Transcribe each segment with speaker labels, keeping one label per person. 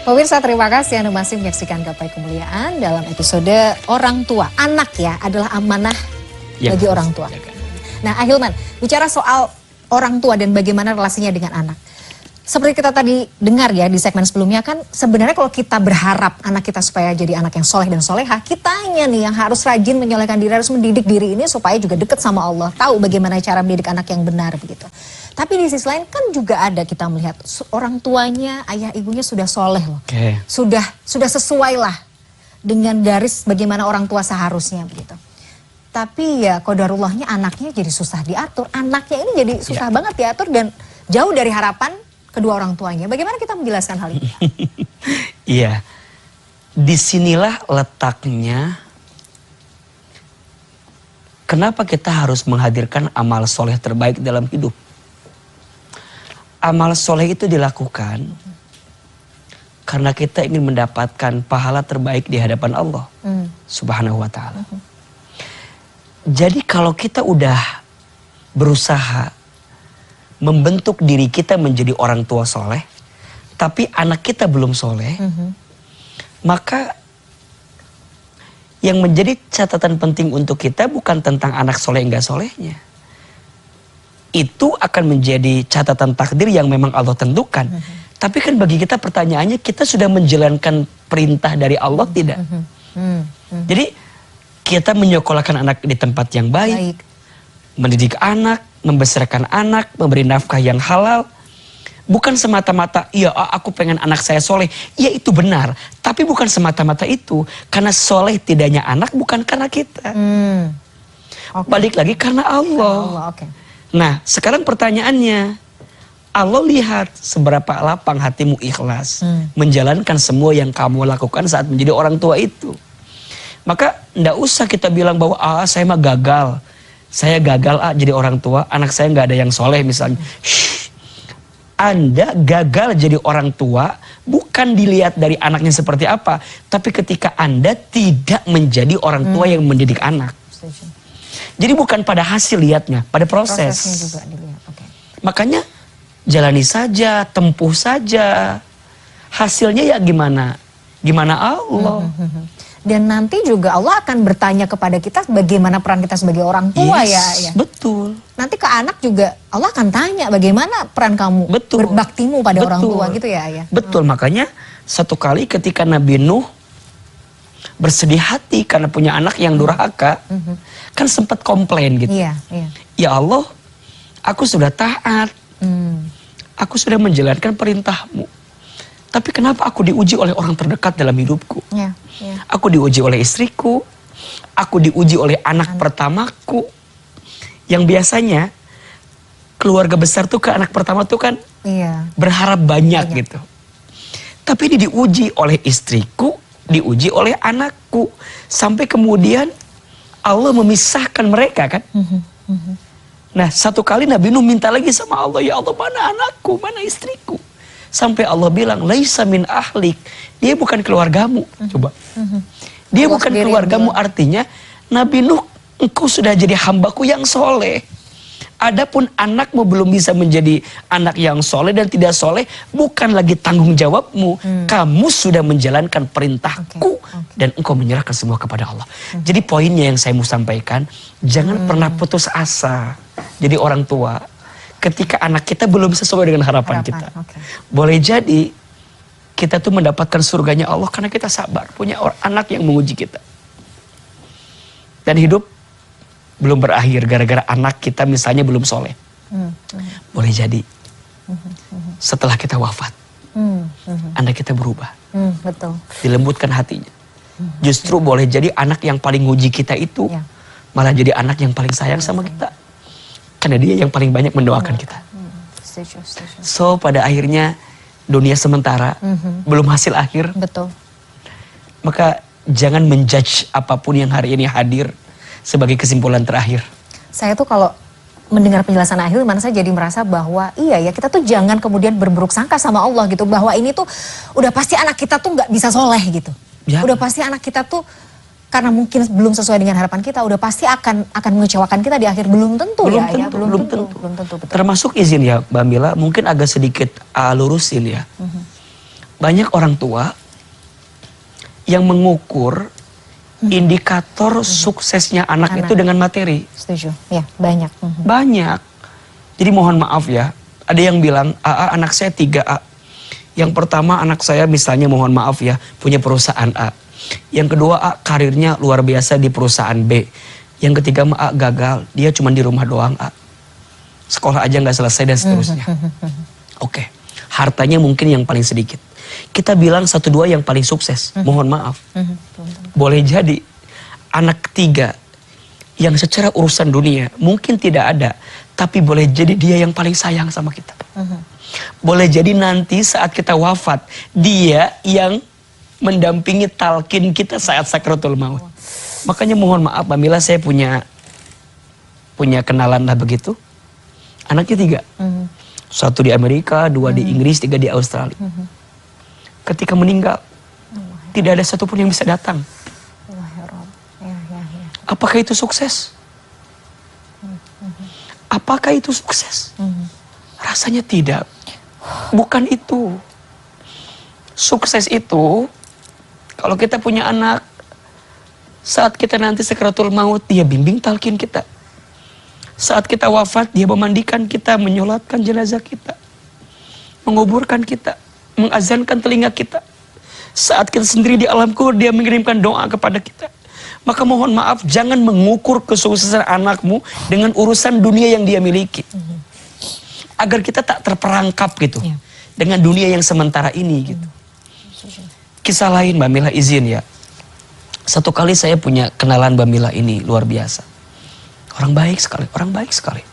Speaker 1: Pemirsa, terima kasih Anda masih menyaksikan Gapai Kemuliaan dalam episode orang tua. Anak ya adalah amanah bagi orang tua. Nah, Ahilman, bicara soal orang tua dan bagaimana relasinya dengan anak. Seperti kita tadi dengar ya di segmen sebelumnya kan, sebenarnya kalau kita berharap anak kita supaya jadi anak yang soleh dan soleha, kitanya nih yang harus rajin menyolehkan diri, harus mendidik diri ini supaya juga dekat sama Allah, tahu bagaimana cara mendidik anak yang benar begitu. Tapi di sisi lain kan juga ada kita melihat orang tuanya, ayah ibunya sudah soleh loh, sudah sesuai lah dengan garis bagaimana orang tua seharusnya begitu. Tapi ya qadarullahnya anaknya jadi susah diatur, anaknya ini jadi susah banget diatur dan jauh dari harapan kedua orang tuanya. Bagaimana kita menjelaskan hal ini?
Speaker 2: Iya, disinilah letaknya kenapa kita harus menghadirkan amal soleh terbaik dalam hidup. Amal soleh itu dilakukan karena kita ingin mendapatkan pahala terbaik di hadapan Allah Subhanahu wa ta'ala. Jadi kalau kita udah berusaha membentuk diri kita menjadi orang tua soleh, tapi anak kita belum soleh, maka yang menjadi catatan penting untuk kita bukan tentang anak soleh enggak solehnya. Itu akan menjadi catatan takdir yang memang Allah tentukan. Tapi kan bagi kita pertanyaannya, kita sudah menjalankan perintah dari Allah tidak? Jadi kita menyekolahkan anak di tempat yang baik. Mendidik anak, membesarkan anak, memberi nafkah yang halal. Bukan semata-mata, iya aku pengen anak saya soleh. Iya itu benar, tapi bukan semata-mata itu. Karena soleh tidaknya anak bukan karena kita. Balik lagi karena Allah. Nah sekarang pertanyaannya, Allah lihat seberapa lapang hatimu ikhlas menjalankan semua yang kamu lakukan saat menjadi orang tua itu. Maka ndak usah kita bilang bahwa saya mah gagal. Saya gagal jadi orang tua, anak saya nggak ada yang soleh misalnya. Anda gagal jadi orang tua bukan dilihat dari anaknya seperti apa, tapi ketika Anda tidak menjadi orang tua yang mendidik anak. Jadi bukan pada hasil lihatnya, pada proses. Juga dilihat. Makanya jalani saja, tempuh saja. Hasilnya ya gimana? Gimana Allah? Dan nanti juga Allah akan bertanya kepada kita bagaimana peran kita sebagai orang tua ya. Betul.
Speaker 1: Nanti ke anak juga Allah akan tanya bagaimana peran kamu berbaktimu pada orang tua gitu ya.
Speaker 2: Betul, makanya satu kali ketika Nabi Nuh bersedih hati karena punya anak yang durhaka, kan sempat komplain gitu. Ya Allah, aku sudah taat, aku sudah menjalankan perintahmu. Tapi kenapa aku diuji oleh orang terdekat dalam hidupku? Aku diuji oleh istriku, aku diuji oleh anak pertamaku. Yang biasanya keluarga besar tuh ke anak pertama tuh kan berharap banyak gitu. Tapi ini diuji oleh istriku, diuji oleh anakku. Sampai kemudian Allah memisahkan mereka kan. Nah satu kali Nabi Nuh minta lagi sama Allah, ya Allah mana anakku, mana istriku? Sampai Allah bilang, laisa min ahlik. Dia bukan keluargamu. Coba. Dia bukan keluargamu, artinya Nabi Nuh, engkau sudah jadi hambaku yang soleh. Adapun anakmu belum bisa menjadi anak yang soleh dan tidak soleh, bukan lagi tanggung jawabmu. Kamu sudah menjalankan perintahku dan engkau menyerahkan semua kepada Allah. Jadi poinnya yang saya mau sampaikan, jangan pernah putus asa jadi orang tua ketika anak kita belum sesuai dengan harapan kita. Boleh jadi kita tuh mendapatkan surganya Allah karena kita sabar, punya anak yang menguji kita. Dan hidup belum berakhir gara-gara anak kita misalnya belum soleh. Boleh jadi setelah kita wafat, anak kita berubah. Dilembutkan hatinya. Justru boleh jadi anak yang paling nguji kita itu malah jadi anak yang paling sayang sama kita. Karena dia yang paling banyak mendoakan kita. So pada akhirnya dunia sementara, belum hasil akhir. Maka jangan menjudge apapun yang hari ini hadir sebagai kesimpulan terakhir.
Speaker 1: Saya tuh kalau mendengar penjelasan Ahilman, saya jadi merasa bahwa iya ya, kita tuh jangan kemudian berburuk sangka sama Allah gitu, bahwa ini tuh udah pasti anak kita tuh nggak bisa soleh gitu. Udah pasti anak kita tuh karena mungkin belum sesuai dengan harapan kita, udah pasti akan mengecewakan kita di akhir. Belum tentu. Belum tentu. Betul.
Speaker 2: Termasuk izin ya Mbak Mila, mungkin agak sedikit lurusin ya. banyak orang tua yang mengukur indikator suksesnya anak itu dengan materi.
Speaker 1: Setuju, ya banyak.
Speaker 2: Banyak. Jadi mohon maaf ya, ada yang bilang, anak saya 3A. Yang pertama anak saya misalnya mohon maaf ya, punya perusahaan A. Yang kedua A karirnya luar biasa di perusahaan B. Yang ketiga A gagal, dia cuma di rumah doang A. Sekolah aja nggak selesai dan seterusnya. Oke, hartanya mungkin yang paling sedikit. Kita bilang 1-2 yang paling sukses, mohon maaf. Boleh jadi anak ketiga yang secara urusan dunia mungkin tidak ada, tapi boleh jadi dia yang paling sayang sama kita. Boleh jadi nanti saat kita wafat, dia yang mendampingi talqin kita saat sakratul maut. Makanya mohon maaf, Mila saya punya kenalan lah begitu. Anaknya 3. 1 di Amerika, 2 di Inggris, 3 di Australia. Ketika meninggal, tidak ada satupun yang bisa datang. Apakah itu sukses? Apakah itu sukses? Rasanya tidak. Bukan itu. Sukses itu, kalau kita punya anak, saat kita nanti sakratul maut, dia bimbing talqin kita. Saat kita wafat, dia memandikan kita, menyolatkan jenazah kita, menguburkan kita, mengazankan telinga kita. Saat kita sendiri di alam kubur, dia mengirimkan doa kepada kita. Maka mohon maaf, jangan mengukur kesuksesan anakmu dengan urusan dunia yang dia miliki. Agar kita tak terperangkap gitu dengan dunia yang sementara ini gitu. Kisah lain Mbak Mila izin ya. Satu kali saya punya kenalan Mbak Mila ini luar biasa. Orang baik sekali.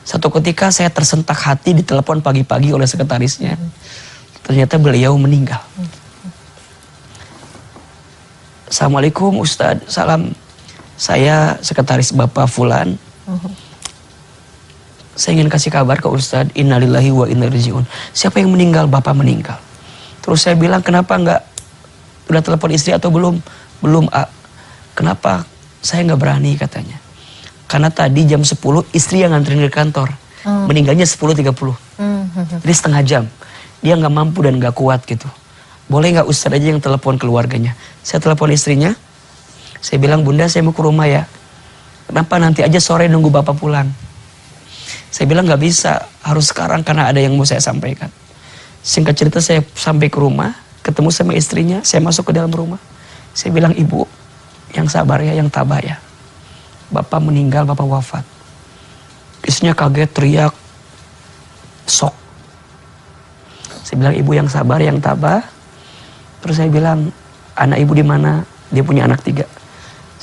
Speaker 2: Satu ketika saya tersentak hati ditelepon pagi-pagi oleh sekretarisnya. Ternyata beliau meninggal. Assalamualaikum Ustadz, salam. Saya sekretaris Bapak Fulan. Saya ingin kasih kabar ke Ustadz, innalillahi wa inna ilaihi raji'un. Siapa yang meninggal? Bapak meninggal. Terus saya bilang, kenapa enggak? Udah telepon istri atau belum? Belum, A. Kenapa? Saya enggak berani katanya. Karena tadi jam 10 istri yang nganterin ke kantor. Meninggalnya 10.30. Jadi setengah jam. Dia enggak mampu dan enggak kuat gitu. Boleh enggak Ustadz aja yang telepon keluarganya? Saya telepon istrinya. Saya bilang, Bunda saya mau ke rumah ya. Kenapa nanti aja sore nunggu Bapak pulang? Saya bilang nggak bisa, harus sekarang karena ada yang mau saya sampaikan. Singkat cerita saya sampai ke rumah, ketemu sama istrinya, saya masuk ke dalam rumah. Saya bilang, Ibu, yang sabar ya, yang tabah ya. Bapak meninggal, Bapak wafat. Istrinya kaget, teriak, sok. Saya bilang, Ibu yang sabar, yang tabah. Terus saya bilang, anak Ibu di mana? Dia punya anak 3.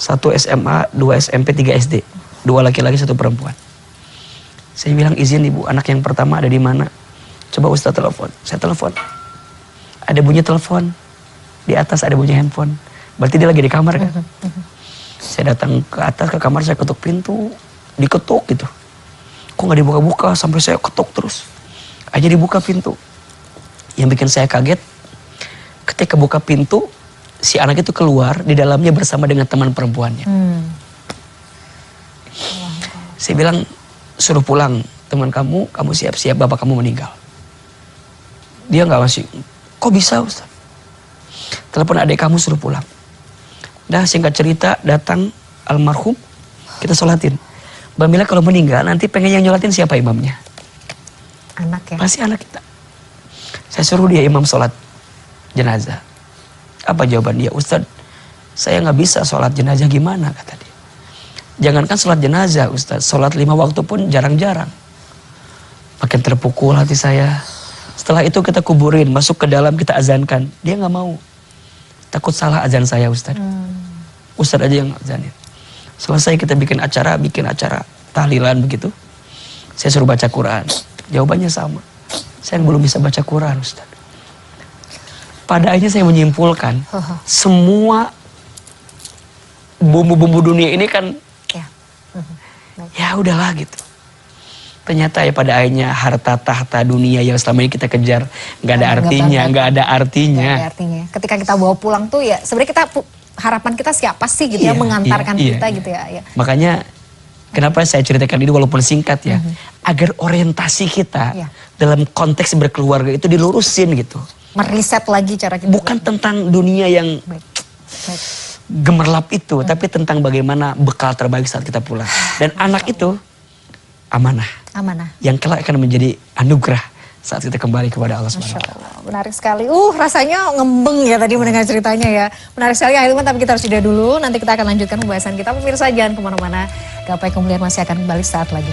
Speaker 2: 1 SMA, 2 SMP, 3 SD. 2 laki-laki, 1 perempuan. Saya bilang, izin Ibu, anak yang pertama ada di mana? Coba Ustaz telepon. Saya telepon. Ada bunyi telepon. Di atas ada bunyi handphone. Berarti dia lagi di kamar kan? Saya datang ke atas ke kamar, saya ketuk pintu. Diketuk gitu. Kok gak dibuka-buka? Sampai saya ketuk terus. Akhirnya dibuka pintu. Yang bikin saya kaget, ketika buka pintu, si anak itu keluar, di dalamnya bersama dengan teman perempuannya. Saya bilang, suruh pulang teman kamu siap-siap, bapak kamu meninggal. Dia nggak masih, kok bisa Ustaz? Telepon adik kamu suruh pulang. Dah singkat cerita datang almarhum, kita sholatin. Mbak Mila kalau meninggal nanti pengen yang nyolatin siapa imamnya?
Speaker 1: Anak ya?
Speaker 2: Pasti anak kita. Saya suruh dia imam sholat jenazah. Apa jawaban dia? Ustaz, saya nggak bisa sholat jenazah, gimana kata dia. Jangankan sholat jenazah Ustaz, sholat 5 waktu pun jarang-jarang. Makin terpukul hati saya. Setelah itu kita kuburin, masuk ke dalam kita azankan. Dia gak mau. Takut salah azan saya Ustaz. Ustaz aja yang azanin. Selesai kita bikin acara tahlilan begitu. Saya suruh baca Quran. Jawabannya sama. Saya belum bisa baca Quran Ustaz. Pada akhirnya saya menyimpulkan, semua bumbu-bumbu dunia ini kan ya udahlah gitu. Ternyata ya pada akhirnya harta tahta dunia yang selama ini kita kejar nggak ada artinya. Nggak ada artinya.
Speaker 1: Ketika kita bawa pulang tuh ya sebenarnya harapan kita siapa sih gitu ya mengantarkan kita gitu ya.
Speaker 2: Makanya kenapa saya ceritakan ini walaupun singkat ya, agar orientasi kita dalam konteks berkeluarga itu dilurusin gitu.
Speaker 1: meriset lagi cara kita.
Speaker 2: Bukan tentang dunia yang
Speaker 1: Baik. Baik.
Speaker 2: gemerlap itu, tapi tentang bagaimana bekal terbaik saat kita pulang. Dan anak itu amanah.
Speaker 1: Amanah.
Speaker 2: Yang kelak akan menjadi anugerah saat kita kembali kepada Allah SWT.
Speaker 1: Masya Allah, menarik sekali. Rasanya ngembeng ya tadi mendengar ceritanya ya. Menarik sekali Ahilman, tapi kita harus jeda dulu. Nanti kita akan lanjutkan pembahasan kita. Pemirsa jangan kemana-mana. Gapai Kemuliaan masih akan kembali saat lagi.